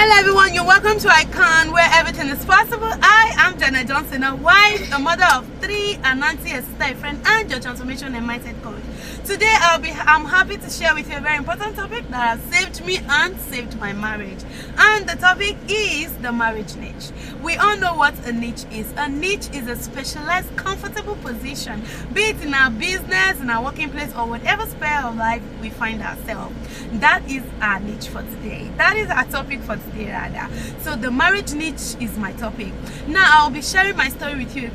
Hello everyone, you're welcome to Icon, where everything is possible. I am Jenna Johnson, a wife, a mother of 3, an auntie, a sister, a friend, and your transformation and mindset coach. Today I'm happy to share with you a very important topic that has saved me and saved my marriage. And the topic is the marriage niche. We all know what a niche is. A niche is a specialized, comfortable position, be it in our business, in our working place, or whatever sphere of life we find ourselves. That is our niche for today. That is our topic for today, rather. So the marriage niche is my topic. Now I'll be sharing my story with you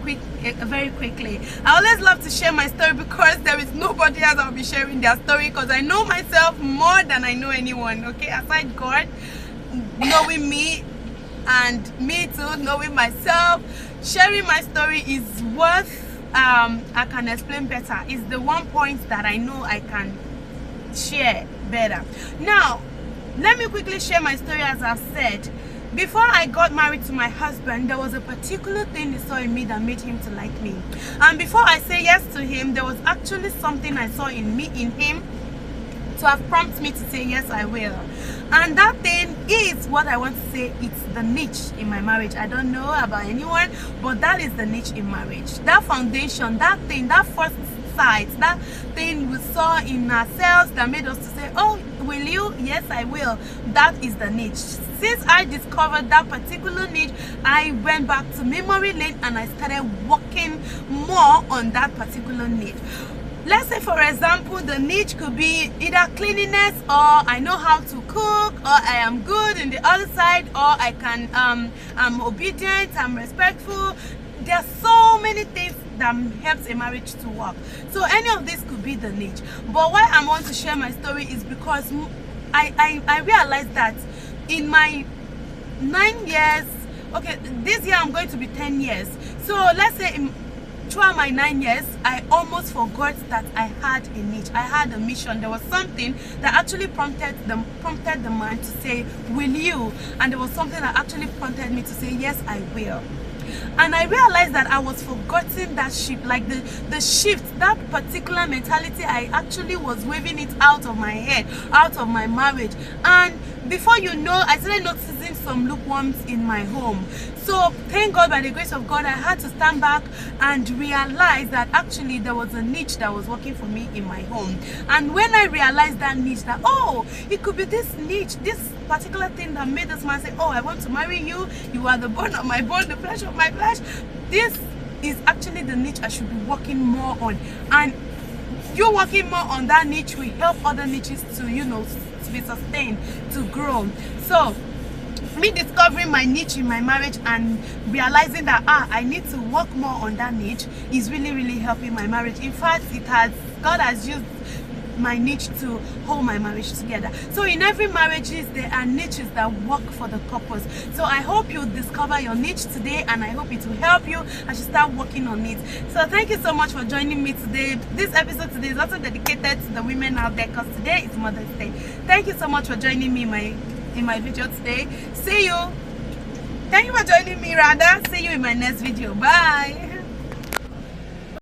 very quickly. I always love to share my story because there is nobody else I'll be sharing their story, because I know myself more than I know anyone. Okay, aside God knowing me and me too knowing myself, sharing my story is worth I can explain better. It's the one point that I know I can share better. Now let me quickly share my story. As I've said, before I got married to my husband, there was a particular thing he saw in me that made him to like me. And before I say yes to him, there was actually something I saw in him to have prompted me to say yes, I will. And that thing is what I want to say, it's the niche in my marriage. I don't know about anyone, but that is the niche in marriage. That foundation, that thing, that first sight, that thing we saw in ourselves that made us to say, oh, will you? Yes, I will. That is the niche. Since I discovered that particular niche, I went back to memory lane and I started working more on that particular niche. Let's say, for example, the niche could be either cleanliness, or I know how to cook, or I am good in the other side, or I can I'm obedient, I'm respectful. There are so many things that helps a marriage to work. So any of this could be the niche. But why I want to share my story is because I realized that in my 9 years, okay, this year I'm going to be 10 years. So let's say throughout my 9 years, I almost forgot that I had a niche. I had a mission. There was something that actually prompted the man to say, will you? And there was something that actually prompted me to say, yes, I will. And I realized that I was forgetting that shift, like the shift, that particular mentality. I actually was waving it out of my head, out of my marriage. And before you know, I started noticing some lukewarms in my home. So thank God, by the grace of God, I had to stand back and realize that actually there was a niche that was working for me in my home. And when I realized that niche, that oh, it could be this niche, this particular thing that made this man say, oh, I want to marry you, you are the bone of my bone, the flesh of my flesh. This is actually the niche I should be working more on. And you working more on that niche will help other niches to, you know, to be sustained, to grow. So me discovering my niche in my marriage and realizing that I need to work more on that niche is really helping my marriage. In fact, God has used my niche to hold my marriage together. So in every marriage, there are niches that work for the purpose. So I hope you discover your niche today, and I hope it will help you as you start working on it. So thank you so much for joining me today. This episode today is also dedicated to the women out there, because today is Mother's Day. Thank you so much for joining me in my video today. See you. Thank you for joining me, rather. See you in my next video. Bye.